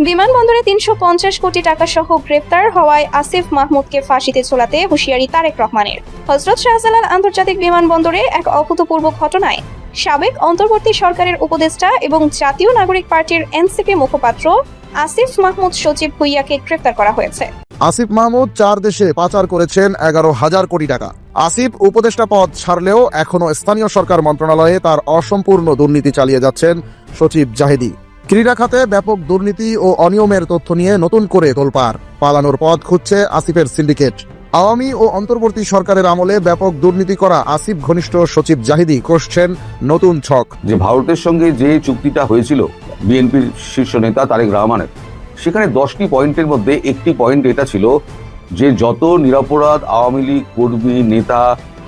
বিমানবন্দরে ৩৫০ কোটি টাকা সহ গ্রেপ্তার হওয়ায় আসিফ মাহমুদকে ফাঁসিতে ঝোলাতে হুঁশিয়ারি তারেক রহমানের। হযরত শাহজালাল আন্তর্জাতিক বিমানবন্দরে এক অভূতপূর্ব ঘটনায় সাবেক অন্তর্বর্তী সরকারের উপদেষ্টা এবং জাতীয় নাগরিক পার্টির এনসিপি মুখপাত্র আসিফ মাহমুদ সচিব ভুইয়াকে গ্রেপ্তার করা হয়েছে। আসিফ মাহমুদ ৪ দেশে পাচার করেছেন ১১,০০০ কোটি টাকা। আসিফ উপদেষ্টা পদ ছাড়লেও এখনো স্থানীয় সরকার মন্ত্রণালয়ে তার অসম্পূর্ণ দুর্নীতি চালিয়ে যাচ্ছেন সচিব জাহিদি। ক্রীড়া খাতে ব্যাপক দুর্নীতি ও অনিয়মের তথ্য নিয়ে নতুন করে তোলপাড়, পালানোর পথ খুঁজছে আসিফের সিন্ডিকেট। আওয়ামী ও অন্তর্বর্তী সরকারের আমলে ব্যাপক দুর্নীতি করা আসিফ ঘনিষ্ঠ সচিব জাহিদি কষছেন নতুন ছক। যে ভারতের সঙ্গে যে চুক্তিটা হয়েছিল বিএনপির শীর্ষ নেতা তারেক রহমানের, সেখানে 10টি পয়েন্টের মধ্যে একটি পয়েন্ট এটা ছিল যে যত নিরপরাধ আওয়ামী লীগ কর্মী, নেতা,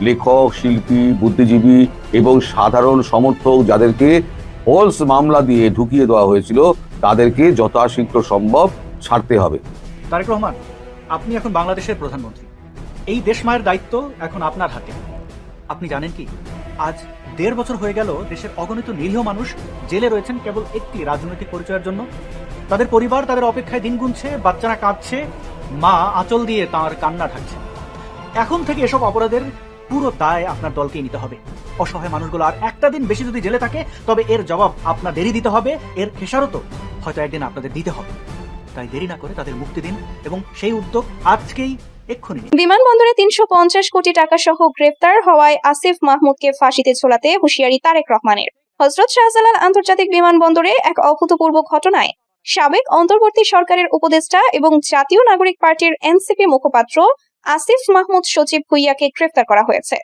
লেখক, শিল্পী, বুদ্ধিজীবী এবং সাধারণ সমর্থক যাদেরকে ফলস মামলা দিয়ে ঢুকিয়ে দেওয়া হয়েছিল তাদেরকে যথাশীঘ্র সম্ভব ছাড়তে হবে। তারেক রহমান, আপনি এখন বাংলাদেশের প্রধানমন্ত্রী। এই দেশ মায়ের দায়িত্ব এখন আপনার হাতে। আপনি জানেন কি, আজ ১.৫ বছর হয়ে গেল দেশের অগণিত নিরীহ মানুষ জেলে রয়েছেন কেবল একটি রাজনৈতিক পরিচয়ের জন্য। তাদের পরিবার তাদের অপেক্ষায় দিন গুনছে, বাচ্চারা কাঁদছে, মা আঁচল দিয়ে তাঁর কান্না ঢাকছে। এখন থেকে এসব অপরাধের পুরো দায় আপনার দলকেই নিতে হবে। অসহায় মানুষগুলো আর একটা দিন বেশি যদি জেলে থাকে তবে এর জবাব আপনাদেরই দিতে হবে। এর খেসারতও হয়তো একদিন আপনাদের দিতে হবে। তাই দেরি না করে তাদের মুক্তি দিন এবং সেই উদ্যোগ আজকেই এক্ষুনি। বিমানবন্দরে ৩৫০ কোটি টাকা সহ গ্রেপ্তার হওয়ায় আসিফ মাহমুদকে ফাঁসিতে ঝোলাতে হুঁশিয়ারি তারেক রহমানের। হযরত শাহজালাল আন্তর্জাতিক বিমানবন্দরে এক অভূতপূর্ব ঘটনায় সাবেক অন্তর্বর্তী সরকারের উপদেষ্টা এবং জাতীয় নাগরিক পার্টির এনসিপি মুখপাত্র আসিফ মাহমুদ সচিব ভুইয়াকে গ্রেপ্তার করা হয়েছে।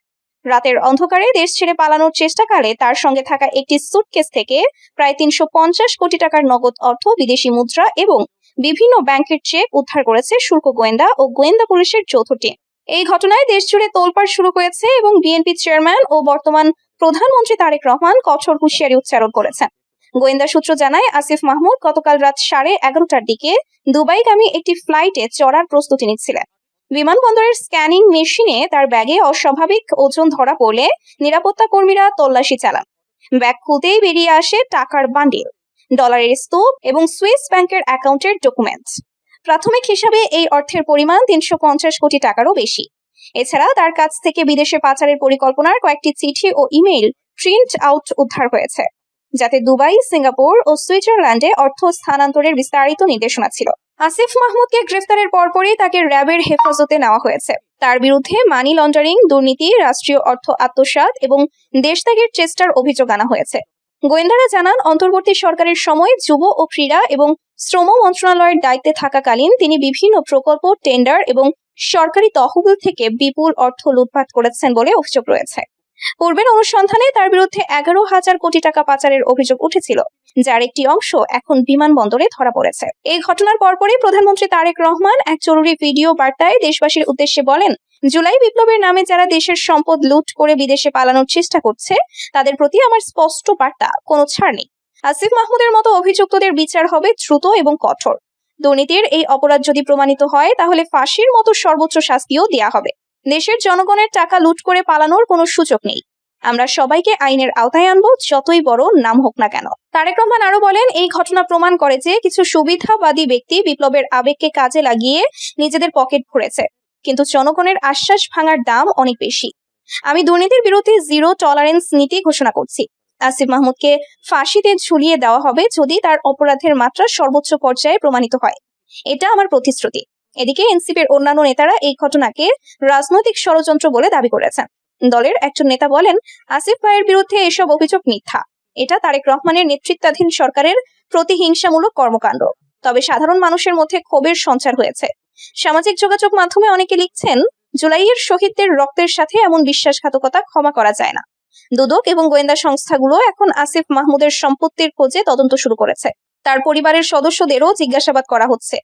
রাতের অন্ধকারে দেশ ছেড়ে পালানোর চেষ্টাকালে তার সঙ্গে থাকা একটি সুটকেস থেকে প্রায় ৩৫০ কোটি টাকার নগদ অর্থ, বিদেশি মুদ্রা এবং বিভিন্ন ব্যাংকের চেক উদ্ধার করেছে শুল্ক গোয়েন্দা ও গোয়েন্দা পুলিশের যৌথ টিম। এই ঘটনায় দেশ জুড়ে তোলপাড় শুরু হয়েছে এবং বিএনপি চেয়ারম্যান ও বর্তমান প্রধানমন্ত্রী তারেক রহমান কঠোর হুঁশিয়ারি উচ্চারণ করেছেন। গোয়েন্দা সূত্র জানায়, আসিফ মাহমুদ গতকাল রাত 11:30টার দিকে দুবাইগামী একটি ফ্লাইটে চড়ার প্রস্তুতি নিচ্ছিলেন। বিমানবন্দরের স্ক্যানিং মেশিনে তার ব্যাগে অস্বাভাবিক ওজন ধরা পড়লে নিরাপত্তা কর্মীরা তল্লাশি চালান। ব্যাগ খুলতেই বেরিয়ে আসে টাকার বান্ডিল, ডলারের স্তূপ এবং সুইস ব্যাংকের অ্যাকাউন্টের ডকুমেন্ট। প্রাথমিক হিসাবে এই অর্থের পরিমাণ ৩৫০ কোটি টাকারও বেশি। এছাড়া তার কাছ থেকে বিদেশে পাচারের পরিকল্পনার কয়েকটি চিঠি ও ইমেইল প্রিন্ট আউট উদ্ধার হয়েছে, যাতে দুবাই, সিঙ্গাপুর ও সুইজারল্যান্ডে অর্থ স্থানান্তরের বিস্তারিত নির্দেশনা ছিল। আসিফ মাহমুদকে গ্রেফতারের পরপরই তাকে র্যাবের হেফাজতে নেওয়া হয়েছে। তার বিরুদ্ধে মানি লন্ডারিং, দুর্নীতি, রাষ্ট্রীয় অর্থ আত্মসাৎ এবং দেশত্যাগের চেষ্টার অভিযোগ আনা হয়েছে। গোয়েন্দারা জানান, অন্তর্বর্তী সরকারের সময় যুব ও ক্রীড়া এবং শ্রম মন্ত্রণালয়ের দায়িত্বে থাকাকালীন তিনি বিভিন্ন প্রকল্প, টেন্ডার এবং সরকারি তহবিল থেকে বিপুল অর্থ লুটপাট করেছেন বলে অভিযোগ রয়েছে। পূর্বের অনুসন্ধানে তার বিরুদ্ধে ১১,০০০ কোটি টাকা পাচারের অভিযোগ উঠেছিল, যার একটি অংশ এখন বিমানবন্দরে ধরা পড়েছে। এই ঘটনার পরপরই প্রধানমন্ত্রী তারেক রহমান এক জরুরি ভিডিও বার্তায় দেশবাসীর উদ্দেশ্যে বলেন, জুলাই বিপ্লবের নামে যারা দেশের সম্পদ লুট করে বিদেশে পালানোর চেষ্টা করছে তাদের প্রতি আমার স্পষ্ট বার্তা, কোনো ছাড় নেই। আসিফ মাহমুদের মতো অভিযুক্তদের বিচার হবে দ্রুত এবং কঠোর। দুর্নীতির এই অপরাধ যদি প্রমাণিত হয় তাহলে ফাঁসির মতো সর্বোচ্চ শাস্তিও দেয়া হবে। দেশের জনগণের টাকা লুট করে পালানোর কোনো সুযোগ নেই। আমরা সবাইকে আইনের আওতায় আনবো, যতই বড় নাম হোক না কেন। তারেক রহমান আরো বলেন, এই ঘটনা প্রমাণ করে যে কিছু সুবিধাবাদী ব্যক্তি বিপ্লবের আবেগকে কাজে লাগিয়ে নিজেদের পকেট ভরেছে, কিন্তু জনগণের আশ্বাস ভাঙার দাম অনেক বেশি। আমি দুর্নীতির বিরুদ্ধে জিরো টলারেন্স নীতি ঘোষণা করছি। আসিফ মাহমুদকে ফাঁসিতে ঝুলিয়ে দেওয়া হবে যদি তার অপরাধের মাত্রা সর্বোচ্চ পর্যায়ে প্রমাণিত হয়। এটা আমার প্রতিশ্রুতি। এদিকে এনসিপির অন্যান্য নেতারা এই ঘটনাকে রাজনৈতিক ষড়যন্ত্র বলে দাবি করেছেন। দলের একজন নেতা বলেন, আসিফ ভাইয়ের বিরুদ্ধে এসব অভিযোগ মিথ্যা। এটা তারেক রহমানের নেতৃত্বাধীন সরকারের প্রতিহিংসামূলক কর্মকাণ্ড। তবে সাধারণ মানুষের মধ্যে ক্ষোভের সঞ্চার হয়েছে। সামাজিক যোগাযোগ মাধ্যমে অনেকে লিখছেন, জুলাইয়ের শহীদদের রক্তের সাথে এমন বিশ্বাসঘাতকতা ক্ষমা করা যায় না। দুদক এবং গোয়েন্দা সংস্থাগুলো এখন আসিফ মাহমুদের সম্পত্তির খোঁজে তদন্ত শুরু করেছে। তার পরিবারের সদস্যদেরও জিজ্ঞাসাবাদ করা হচ্ছে।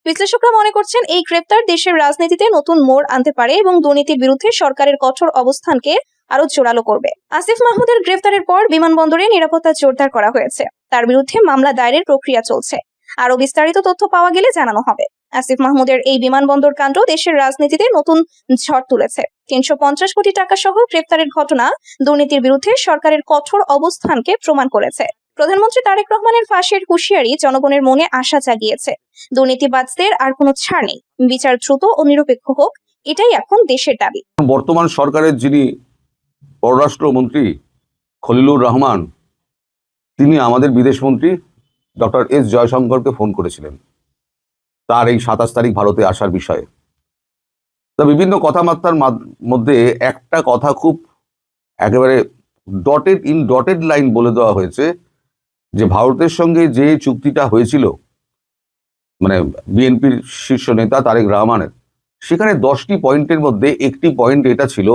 বিশ্লেষকরা মনে করছেন, এই গ্রেপ্তার দেশের রাজনীতিতে নতুন মোড় আনতে পারে এবং দুর্নীতির বিরুদ্ধে সরকারের কঠোর অবস্থানকে আরো জোরালো করবে। আসিফ মাহমুদের গ্রেফতারের পর বিমানবন্দরে নিরাপত্তা জোরদার করা হয়েছে। তার বিরুদ্ধে মামলা দায়েরের প্রক্রিয়া চলছে। আরো বিস্তারিত তথ্য পাওয়া গেলে জানানো হবে। আসিফ মাহমুদের এই বিমানবন্দর কাণ্ড দেশের রাজনীতিতে নতুন ঝড় তুলেছে। ৩৫০ কোটি টাকা সহ গ্রেফতারের ঘটনা দুর্নীতির বিরুদ্ধে সরকারের কঠোর অবস্থানকে প্রমাণ করেছে। প্রধানমন্ত্রী তারেক রহমানের ফাঁসির হুঁশিয়ারি জনগণের মনে আশা জাগিয়েছে। দুর্নীতিবাজদের আর কোনো ছাড় নেই, বিচার দ্রুত ও নিরপেক্ষ হোক, এটাই এখন দেশের দাবি। বর্তমান সরকারের যিনি পররাষ্ট্রমন্ত্রী খলিলুর রহমান, তিনি আমাদের বিদেশমন্ত্রী ডক্টর এস জয়শঙ্করকে ফোন করেছিলেন তার এই 27 তারিখ ভারতে আসার বিষয়ে। তা বিভিন্ন কথাবার্তার মধ্যে একটা কথা খুব একেবারে ডটেড লাইন বলে দেওয়া হয়েছে যে ভারতের সঙ্গে যে চুক্তিটা হয়েছিল মানে বিএনপির শীর্ষ নেতা তারেক রহমানের, সেখানে 10টি পয়েন্টের মধ্যে একটি পয়েন্ট এটা ছিল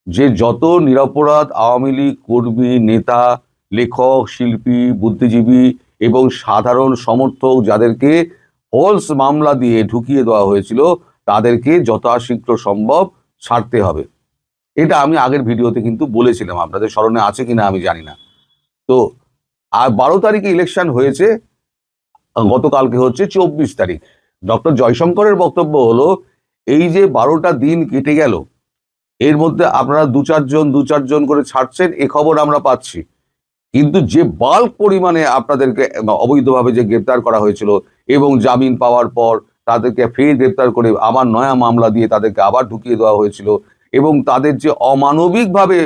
যে যত নিরপরাধ আওয়ামী লীগ কর্মী, নেতা, লেখক, শিল্পী, বুদ্ধিজীবী এবং সাধারণ সমর্থক যাদেরকে ফলস মামলা দিয়ে ঢুকিয়ে দেওয়া হয়েছিল তাদেরকে যথাশীঘ্র সম্ভব ছাড়তে হবে। এটা আমি আগের ভিডিওতে কিন্তু বলেছিলাম, আপনাদের স্মরণে আছে কিনা আমি জানি না। তো আর 12 তারিখে ইলেকশন হয়েছে, গতকালকে হচ্ছে 24 তারিখ। ডক্টর জয়শঙ্করের বক্তব্য হলো এই যে 12টা দিন কেটে গেল, এর মধ্যে আপনারা দু চারজন করে ছাড়ছেন, এ খবর আমরা পাচ্ছি, কিন্তু যে বাল্ক পরিমাণে আপনাদেরকে অবৈধভাবে যে গ্রেপ্তার করা হয়েছিল এবং জামিন পাওয়ার পর তাদেরকে ফের গ্রেপ্তার করে আবার নয়া মামলা দিয়ে তাদেরকে আবার ঢুকিয়ে দেওয়া হয়েছিল এবং তাদের যে অমানবিকভাবে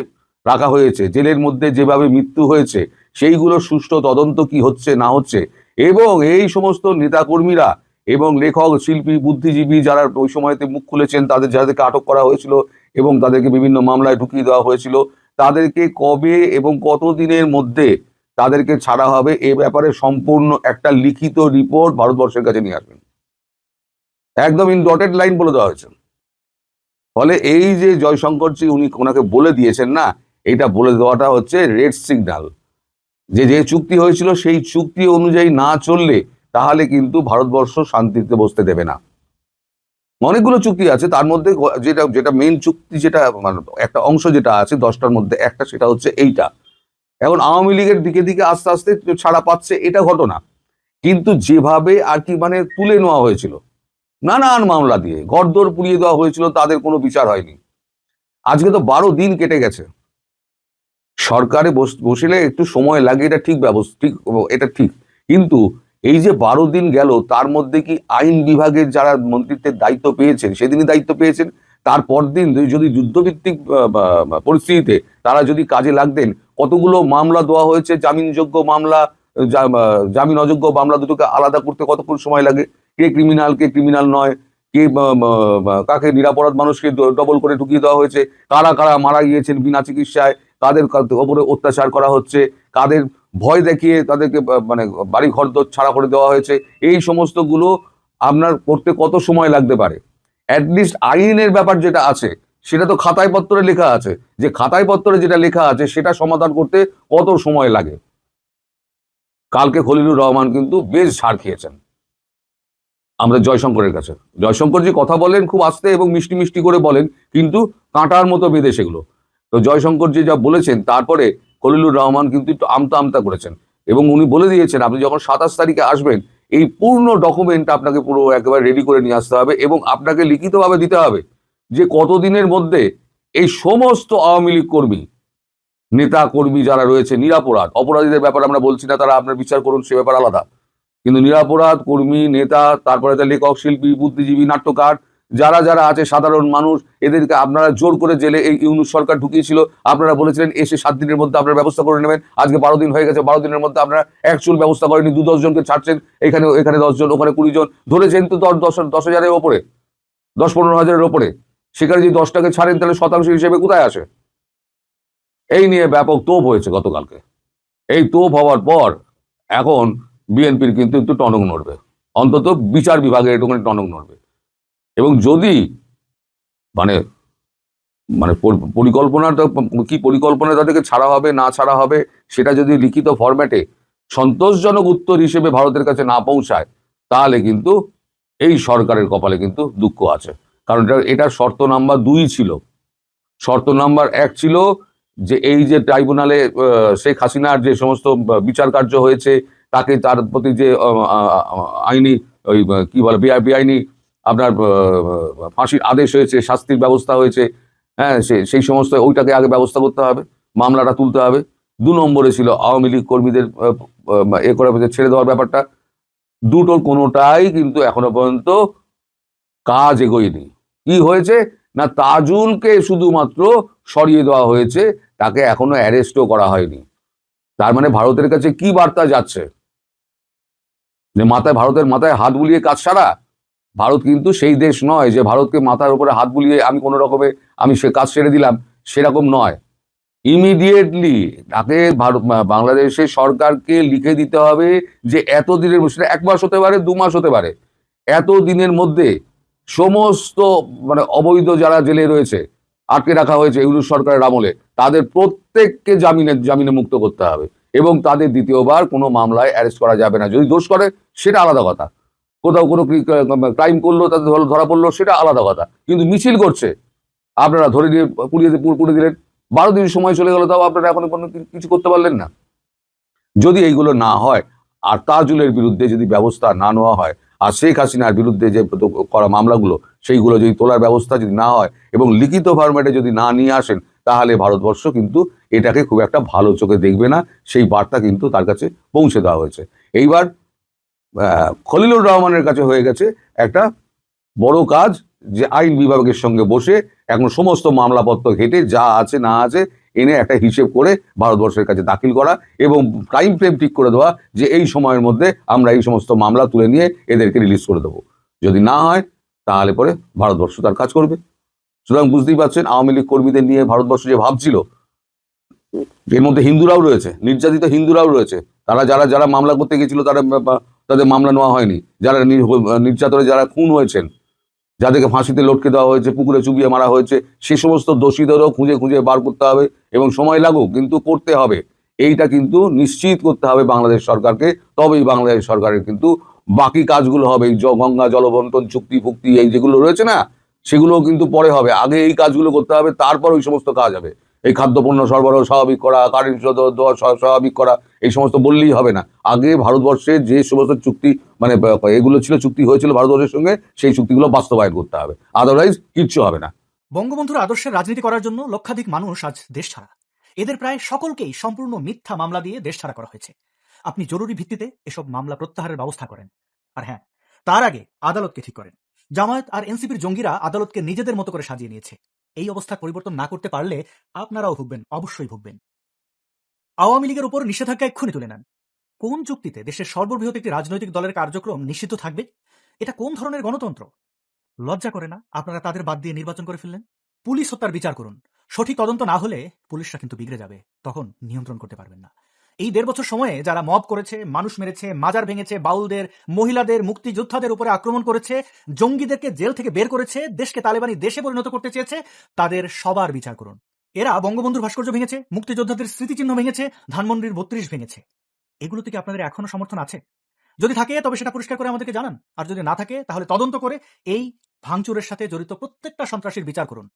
রাখা হয়েছে, জেলের মধ্যে যেভাবে মৃত্যু হয়েছে, সেইগুলো সুষ্ঠু তদন্ত কি হচ্ছে না হচ্ছে, এবং এই সমস্ত নেতাকর্মীরা এবং লেখক, শিল্পী, বুদ্ধিজীবী যারা ওই সময়তে মুখ খুলেছেন, যাদেরকে আটক করা হয়েছিল এবং তাদেরকে বিভিন্ন মামলায় ঢুকিয়ে দেওয়া হয়েছিল, তাদেরকে কবে এবং কতদিনের মধ্যে তাদেরকে ছাড়া হবে এ ব্যাপারে সম্পূর্ণ একটা লিখিত রিপোর্ট ভারতবর্ষের কাছে নিয়ে আসবেন। একদম ইন ডটেড লাইন বলে দেওয়া হয়েছে। ফলে এই যে জয়শঙ্করজি ওনাকে বলে দিয়েছেন না, এটা বলে দেওয়াটা হচ্ছে রেড সিগন্যাল, যে চুক্তি হয়েছিল সেই চুক্তি অনুযায়ী না চললে তাহলে কিন্তু ভারতবর্ষ শান্তিতে বসতে দেবে না। অনেকগুলো চুক্তি আছে, তার মধ্যে যেটা মেইন চুক্তি, যেটা মানে একটা অংশ যেটা আছে 10টার মধ্যে একটা, সেটা হচ্ছে এইটা। এখন আওয়ামী লীগের দিকে দিকে আস্তে আস্তে ছাড়া পাচ্ছে, এটা ঘটনা, কিন্তু যেভাবে আর কি মানে তুলে নেওয়া হয়েছিল নানান মামলা দিয়ে, ঘরদোর পুড়িয়ে দেওয়া হয়েছিল, তাদের কোনো বিচার হয়নি। আজকে তো 12 দিন কেটে গেছে। সরকারে বসলে একটু সময় লাগে, এটা ঠিক এটা ঠিক, কিন্তু এই যে 12 দিন গেল, তার মধ্যে কি আইন বিভাগের যারা মন্ত্রিত্বের দায়িত্ব পেয়েছেন সেদিনই দায়িত্ব পেয়েছেন, তারপর দিন যদি যুদ্ধভিত্তিক পরিস্থিতিতে তারা যদি কাজে লাগতেন, কতগুলো মামলা দেওয়া হয়েছে, জামিনযোগ্য মামলা, জামিন অযোগ্য মামলা, দুটোকে আলাদা করতে কতক্ষণ সময় লাগে, কে ক্রিমিনাল কে ক্রিমিনাল নয়, কে কাকে নিরাপরাধ মানুষকে ডবল করে ঢুকিয়ে দেওয়া হয়েছে, কারা কারা মারা গিয়েছেন বিনা চিকিৎসায়, কাদের ওপরে অত্যাচার করা হচ্ছে, কাদের ভয় দেখিয়ে তাদেরকে মানে বাড়ি ঘর ছাড়া করে দেওয়া হয়েছে, এই সমস্তগুলো আপনার করতে কত সময় লাগতে পারে। অ্যাটলিস্ট আইনের ব্যাপার যেটা আছে সেটা তো খাতায় পত্রে লেখা আছে, যে খাতায় পত্রে যেটা লেখা আছে সেটা সমাধান করতে কত সময় লাগে। কালকে খলিলুর রহমান কিন্তু বেশ ছাড় খেয়েছেন আমরা জয়শঙ্করের কাছে। জয়শঙ্করজি কথা বলেন খুব আস্তে এবং মিষ্টি মিষ্টি করে বলেন, কিন্তু কাঁটার মতো বেঁধে সেগুলো। তো জয়শঙ্করজি যা বলেছেন, তারপরে খলিলুর রহমান কিন্তু একটু আমতা করেছেন এবং উনি বলে দিয়েছেন আপনি যখন 27 তারিখে আসবেন, এই পূর্ণ ডকুমেন্ট আপনাকে পুরো একেবারে রেডি করে নিয়ে আসতে হবে এবং আপনাকে লিখিতভাবে দিতে হবে যে কতদিনের মধ্যে এই সমস্ত আওয়ামী লীগ কর্মী, নেতা কর্মী যারা রয়েছে নিরাপরাধ, অপরাধীদের ব্যাপারে আমরা বলছি না, তারা আপনার বিচার করুন, সে ব্যাপার আলাদা, কিন্তু নিরাপরাধ কর্মী, নেতা, তারপরে লেখক, শিল্পী, বুদ্ধিজীবী, নাট্যকার যারা যারা আছে, সাধারণ মানুষ, এদেরকে আপনারা জোর করে জেলে এই ইউনূস সরকার ঢুকিয়েছিল। আপনারা বলেছিলেন এসে 7 দিনের মধ্যে আপনারা ব্যবস্থা করে নেবেন, আজকে 12 দিন হয়ে গেছে, 12 দিনের মধ্যে আপনারা এক চুল ব্যবস্থা করেনি, 2-10 জনকে ছাড়ছেন, এখানে 10 জন, ওখানে 20 জন, ধরেছেন তো 10,000-এর ওপরে, 10-15 হাজারের ওপরে। সেখানে যদি 10টাকে ছাড়েন তাহলে শতাংশ হিসেবে কোথায় আসে? এই নিয়ে ব্যাপক তোপ হয়েছে গতকালকে। এই তোপ হওয়ার পর এখন বিএনপির কিন্তু একটু টনক নড়বে, অন্তত বিচার বিভাগের একটুখানি টনক নড়বে। এবং যদি মানে মানে পরিকল্পনাটা কি, পরিকল্পনা তাদেরকে ছাড়া হবে না ছাড়া হবে, সেটা যদি লিখিত ফরম্যাটে সন্তোষজনক উত্তর হিসেবে ভারতের কাছে না পৌঁছায়, তাহলে কিন্তু এই সরকারের কপালে কিন্তু দুঃখ আছে। কারণ এটা শর্ত নাম্বার 2 ছিল। শর্ত নাম্বার 1 ছিল যে এই যে ট্রাইব্যুনালে শেখ হাসিনার যে সমস্ত বিচার কার্য হয়েছে, তাকে তার প্রতি যে আইনি ওই কি বলে বেআইনি আপনার ফাঁসির আদেশ হয়েছে, শাস্তির ব্যবস্থা হয়েছে, হ্যাঁ, সেই সমস্ত ওইটাকে আগে ব্যবস্থা করতে হবে, মামলাটা তুলতে হবে। দু নম্বরে ছিল আওয়ামী লীগ কর্মীদের এ করার ছেড়ে দেওয়ার ব্যাপারটা। দুটোর কোনোটাই কিন্তু এখনো পর্যন্ত কাজ এগোয়নি। কি হয়েছে না, তাজুলকে শুধুমাত্র সরিয়ে দেওয়া হয়েছে, তাকে এখনো অ্যারেস্টও করা হয়নি। তার মানে ভারতের কাছে কি বার্তা যাচ্ছে যে ভারতের মাথায় হাত বুলিয়ে কাজ সারা? ভারত কিন্তু সেই দেশ নয় যে ভারতকে মাথার উপরে হাত বুলিয়ে আমি কোনো রকমে আমি সে কাজ ছেড়ে দিলাম, সেরকম নয়। ইমিডিয়েটলি তাকে বাংলাদেশের সরকারকে লিখে দিতে হবে যে এত দিনের, সেটা 1 মাস হতে পারে, 2 মাস হতে পারে, এত দিনের মধ্যে সমস্ত অবৈধ যারা জেলে রয়েছে, আটকে রাখা হয়েছে ইউনূস সরকারের আমলে, তাদের প্রত্যেককে জামিনে মুক্ত করতে হবে এবং তাদের দ্বিতীয়বার কোনো মামলায় অ্যারেস্ট করা যাবে না। যদি দোষ করে সেটা আলাদা কথা, কোথাও কোনো ক্রাইম করলো তাদের ধরা পড়লো সেটা আলাদা কথা, কিন্তু মিছিল করছে আপনারা ধরে নিয়ে পুড়িয়ে দিলেন, 12 দিন সময় চলে গেল, তাও আপনারা এখন কোনো কিছু করতে পারলেন না। যদি এইগুলো না হয় আর তাজুলের বিরুদ্ধে যদি ব্যবস্থা না নেওয়া হয়, আর শেখ হাসিনার বিরুদ্ধে যে করা মামলাগুলো সেইগুলো যদি তোলার ব্যবস্থা যদি না হয় এবং লিখিত ফরম্যাটে যদি না নিয়ে আসেন, তাহলে ভারতবর্ষ কিন্তু এটাকে খুব একটা ভালো চোখে দেখবে না। সেই বার্তা কিন্তু তার কাছে পৌঁছে দেওয়া হয়েছে। এইবার খলিলুর রহমানের কাছে হয়ে গেছে একটা বড় কাজ, যে আইন বিভাগের সঙ্গে বসে এখন সমস্ত মামলাপত্র ঘেটে যা আছে না আছে এনে একটা হিসেব করে ভারতবর্ষের কাছে দাখিল করা এবং টাইম ফ্রেম ঠিক করে দেওয়া যে এই সময়ের মধ্যে আমরা এই সমস্ত মামলা তুলে নিয়ে এদেরকে রিলিজ করে দেবো। যদি না হয় তাহলে পরে ভারতবর্ষ তার কাজ করবে। সুতরাং বুঝতেই পারছেন, আওয়ামী লীগ কর্মীদের নিয়ে ভারতবর্ষ যে ভাবছিল, এর মধ্যে হিন্দুরাও রয়েছে, নির্যাতিত হিন্দুরাও রয়েছে। তারা যারা মামলা করতে গেছিল তাদের মামলা নেওয়া হয়নি। যারা নির্যাতনে যারা খুন হয়েছেন, যাদেরকে ফাঁসিতে লটকে দেওয়া হয়েছে, পুকুরে চুবিয়ে মারা হয়েছে, সে সমস্ত দোষীদেরও খুঁজে খুঁজে বার করতে হবে এবং সময় লাগুক কিন্তু করতে হবে। এইটা কিন্তু নিশ্চিত করতে হবে বাংলাদেশ সরকারকে, তবেই বাংলাদেশ সরকারের কিন্তু বাকি কাজগুলো হবে। এই গঙ্গা জলবন্টন চুক্তি ফুক্তি এই যেগুলো রয়েছে না, সেগুলো কিন্তু পরে হবে। আগে এই কাজগুলো করতে হবে, তারপর ওই সমস্ত কাজ হবে। এই খাদ্যপণ্য সরবরাহ স্বাভাবিক করা, কারেন্ট দেওয়া স্বাভাবিক করা, এই সমস্ত বললেই হবে না। আগে ভারতবর্ষে যে সমস্ত চুক্তি এগুলো ছিল, চুক্তি হয়েছিল ভারতবর্ষের সঙ্গে, সেই চুক্তিগুলো বাস্তবায়ন করতে হবে, আদারওয়াইজ কিচ্ছু হবে না। বঙ্গবন্ধুর আদর্শের রাজনীতি করার জন্য লক্ষাধিক মানুষ আজ দেশ ছাড়া। এদের প্রায় সকলকেই সম্পূর্ণ মিথ্যা মামলা দিয়ে দেশ ছাড়া করা হয়েছে। আপনি জরুরি ভিত্তিতে এসব মামলা প্রত্যাহারের ব্যবস্থা করেন। আর হ্যাঁ, তার আগে আদালতকে ঠিক করেন। জামায়াত আর এনসিপির জঙ্গিরা আদালতকে নিজেদের মতো করে সাজিয়ে নিয়েছে। এই অবস্থার পরিবর্তন না করতে পারলে আপনারাও ভুগবেন, অবশ্যই ভুগবেন। আওয়ামী লীগের উপর নিষেধাজ্ঞা এক্ষুনি তুলে নেন। কোন যুক্তিতে দেশের সর্ববৃহৎ একটি রাজনৈতিক দলের কার্যক্রম নিষিদ্ধ থাকবে? এটা কোন ধরনের গণতন্ত্র? লজ্জা করে না আপনারা তাদের বাদ দিয়ে নির্বাচন করে ফেললেন? পুলিশ হত্যার বিচার করুন। সঠিক তদন্ত না হলে পুলিশরা কিন্তু বিগড়ে যাবে, তখন নিয়ন্ত্রণ করতে পারবেন না। এই 1.5 বছর সময়ে যারা মব করেছে, মানুষ মেরেছে, মাজার ভেঙেছে, বাউলদের, মহিলাদের, মুক্তিযোদ্ধাদের উপরে আক্রমণ করেছে, জঙ্গিদেরকে জেল থেকে বের করেছে, দেশকে তালেবানি দেশে পরিণত করতে চেয়েছে, তাদের সবার বিচার করুন। এরা বঙ্গবন্ধুর ভাস্কর্য ভেঙেছে, মুক্তিযোদ্ধাদের স্মৃতিচিহ্ন ভেঙেছে, ধানমন্ডির 32 ভেঙেছে। এগুলো থেকে আপনাদের এখনো সমর্থন আছে? যদি থাকে তবে সেটা পরিষ্কার করে আমাদেরকে জানান, আর যদি না থাকে তাহলে তদন্ত করে এই ভাঙচুরের সাথে জড়িত প্রত্যেকটা সন্ত্রাসীর বিচার করুন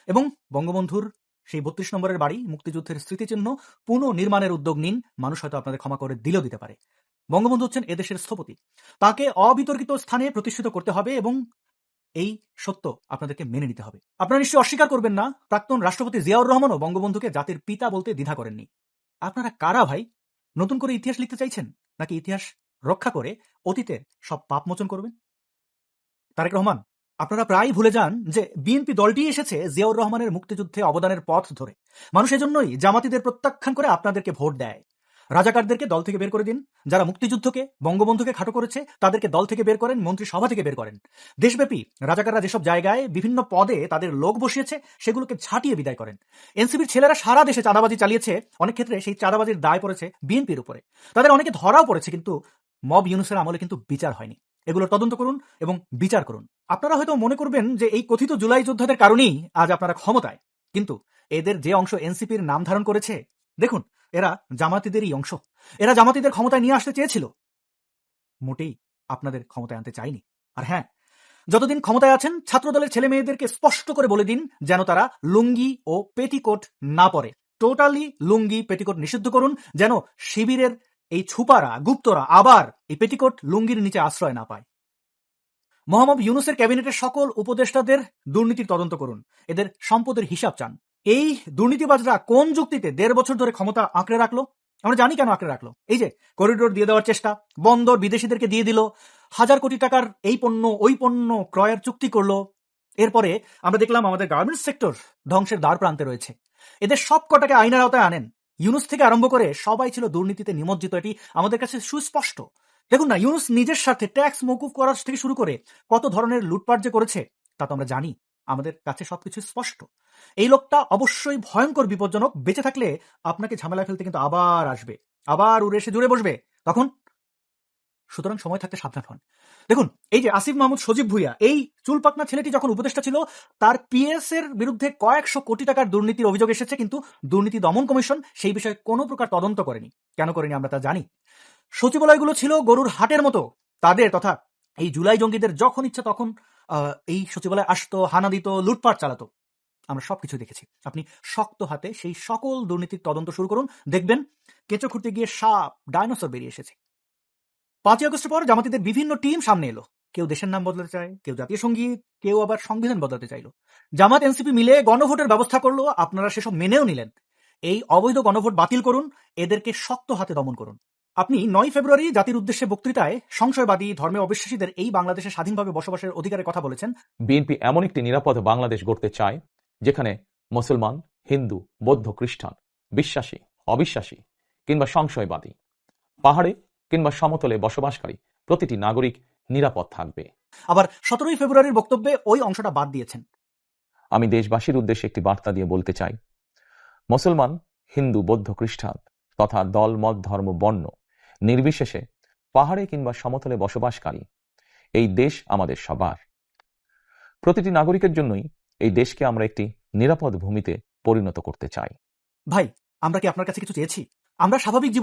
এবং বঙ্গবন্ধুর সেই 32 নম্বরের বাড়ি, মুক্তিযুদ্ধের স্মৃতিচিহ্ন পুনঃনির্মাণের উদ্যোগ নিন। মানুষ হয়তো আপনাদের ক্ষমা করে দিলেও দিতে পারে। বঙ্গবন্ধু হচ্ছেন এদেশের স্থপতি, তাকে অবিতর্কিত স্থানে প্রতিষ্ঠিত করতে হবে এবং এই সত্য আপনাদেরকে মেনে নিতে হবে। আপনারা নিশ্চয়ই অস্বীকার করবেন না, প্রাক্তন রাষ্ট্রপতি জিয়াউর রহমানও বঙ্গবন্ধুকে জাতির পিতা বলতে দ্বিধা করেননি। আপনারা কারা ভাই? নতুন করে ইতিহাস লিখতে চাইছেন, নাকি ইতিহাস রক্ষা করে অতীতের সব পাপ মোচন করবেন? তারেক রহমান, আপনারা প্রায় ভুলে যান যে বিএনপি দলটি এসেছে জিয়াউর রহমানের মুক্তিযুদ্ধে অবদানের পথ ধরে। মানুষ এজন্যই জামাতিদের প্রত্যাখ্যান করে আপনাদেরকে ভোট দেয়। রাজাকারদেরকে দল থেকে বের করে দিন। যারা মুক্তিযুদ্ধকে, বঙ্গবন্ধুকে খাটো করেছে তাদেরকে দল থেকে বের করেন, মন্ত্রিসভা থেকে বের করেন। দেশব্যাপী রাজাকাররা যেসব জায়গায় বিভিন্ন পদে তাদের লোক বসিয়েছে সেগুলোকে ঝাঁটিয়ে বিদায় করেন। এনসিপির ছেলেরা সারা দেশে চাঁদাবাজি চালিয়েছে, অনেক ক্ষেত্রে সেই চাঁদাবাজির দায় পড়েছে বিএনপির উপরে। তাদের অনেকে ধরাও পড়েছে, কিন্তু মব ইউনূসের আমলে কিন্তু বিচার হয়নি। এগুলোর তদন্ত করুন এবং বিচার করুন। আপনারা হয়তো মনে করবেন যে এই কথিত জুলাই যোদ্ধাদের কারণেই আজ আপনারা ক্ষমতায়, কিন্তু এদের যে অংশ এনসিপির নাম ধারণ করেছে, দেখুন এরা জামাতিদেরই অংশ। এরা জামাতিদের ক্ষমতায় নিয়ে আসতে চেয়েছিল, মোটেই আপনাদের ক্ষমতায় আনতে চাইনি। আর হ্যাঁ, যতদিন ক্ষমতায় আছেন ছাত্রদলের ছেলে মেয়েদেরকে স্পষ্ট করে বলে দিন যেন তারা লুঙ্গি ও পেটিকোট না পরে। টোটালি লুঙ্গি পেটিকোট নিষিদ্ধ করুন, যেন শিবিরের এই ছুপারা গুপ্তরা আবার এই পেটিকোট লুঙ্গির নিচে আশ্রয় না পায়। মোহাম্মদ ইউনূসের ক্যাবিনেটের সকল উপদেষ্টাদের দুর্নীতির তদন্ত করুন, এদের সম্পদের হিসাব চান। এই দুর্নীতিবাজরা কোন যুক্তিতে 1.5 বছর ধরে ক্ষমতা আঁকড়ে রাখলো? আমরা জানি কেন আঁকড়ে রাখলো। এই যে করিডোর দিয়ে দেওয়ার চেষ্টা, বন্দর বিদেশিদেরকে দিয়ে দিল, 1000 কোটি টাকার এই পণ্য ওই পণ্য ক্রয়ের চুক্তি করলো। এরপরে আমরা দেখলাম আমাদের গার্মেন্টস সেক্টর ধ্বংসের দ্বার প্রান্তে রয়েছে। এদের সব কটাকে আইনের আওতায় আনেন। ইউনুস থেকে আরম্ভ করে সবাই ছিল দুর্নীতিতে নিমজ্জিত, এটি আমাদের কাছে সুস্পষ্ট। দেখুন না, ইউনুস নিজের সাথে ট্যাক্স মওকুফ করার থেকে শুরু করে কত ধরনের লুটপাট যে করেছে তা তো আমরা জানি, আমাদের কাছে সবকিছু স্পষ্ট। এই লোকটা অবশ্যই ভয়ঙ্কর বিপজ্জনক। বেঁচে থাকলে আপনাকে ঝামেলা ফেলতে কিন্তু আবার আসবে, আবার উড়ে এসে জুড়ে বসবে তখন। সুতরাং সময় থাকতে সাবধান হন। দেখুন, এই যে আসিফ মাহমুদ সজীব ভুইয়া, এই চুলপাকনা ছেলেটি যখন উপদেষ্টা ছিল, তার পিএস এর বিরুদ্ধে কয়েকশো কোটি টাকার দুর্নীতির অভিযোগ এসেছে, কিন্তু দুর্নীতি দমন কমিশন সেই বিষয়ে কোনো প্রকার তদন্ত করেনি। কেন করেনি আমরা তা জানি। সচিবালয়গুলো ছিল গরুর হাটের মতো। তাদের তথা এই জুলাই জঙ্গিদের যখন ইচ্ছা তখন এই সচিবালয় আসতো, হানা দিত, লুটপাট চালাতো। আমরা সবকিছু দেখেছি। আপনি শক্ত হাতে সেই সকল দুর্নীতির তদন্ত শুরু করুন, দেখবেন কেঁচো খুঁড়তে গিয়ে সাপ, ডাইনোসর বেরিয়ে এসেছে। 5ই আগস্টের পর জামাতিদের বিভিন্ন টিম সামনে এলো। কেউ দেশের নাম বদলাতে চায়, কেউ জাতীয় সঙ্গীত, কেউ আবার সংবিধান বদলাতে চাইলো। জামাত এনসিপি মিলে গণভোটের ব্যবস্থা করলো, আপনারা সেসব মেনেও নিলেন। এই অবৈধ গণভোট বাতিল করুন, এদেরকে শক্ত হাতে দমন করুন। আপনি 9 ফেব্রুয়ারি জাতির উদ্দেশ্যে বক্তৃতায় সংশয়বাদী, ধর্মে অবিশ্বাসীদের এই বাংলাদেশে স্বাধীনভাবে বসবাসের অধিকারের কথা বলেছেন। বিএনপি এমন একটি নিরাপদ বাংলাদেশ গড়তে চায় যেখানে মুসলমান, হিন্দু, বৌদ্ধ, খ্রিস্টান, বিশ্বাসী, অবিশ্বাসী কিংবা সংশয়বাদী, পাহাড়ে কিংবা সমতলে বসবাসকারী প্রতিটি নাগরিক নিরাপদ থাকবে। আবার 17ই ফেব্রুয়ারির বক্তব্যে ওই অংশটা বাদ দিয়েছেন। আমি দেশবাসীর উদ্দেশ্যে একটি বার্তা দিয়ে বলতে চাই, মুসলমান, হিন্দু, বৌদ্ধ, খ্রিস্টান তথা দল, মত, ধর্ম, বর্ণ নির্বিশেষে পাহাড়ে কিংবা সমতলে বসবাসকারী এই দেশ আমাদের সবার। প্রতিটি নাগরিকের জন্যই এই দেশকে আমরা একটি নিরাপদ ভূমিতে পরিণত করতে চাই। ভাই, আমরা কি আপনার কাছে কিছু চেয়েছি? আমরা স্বাভাবিক জীবন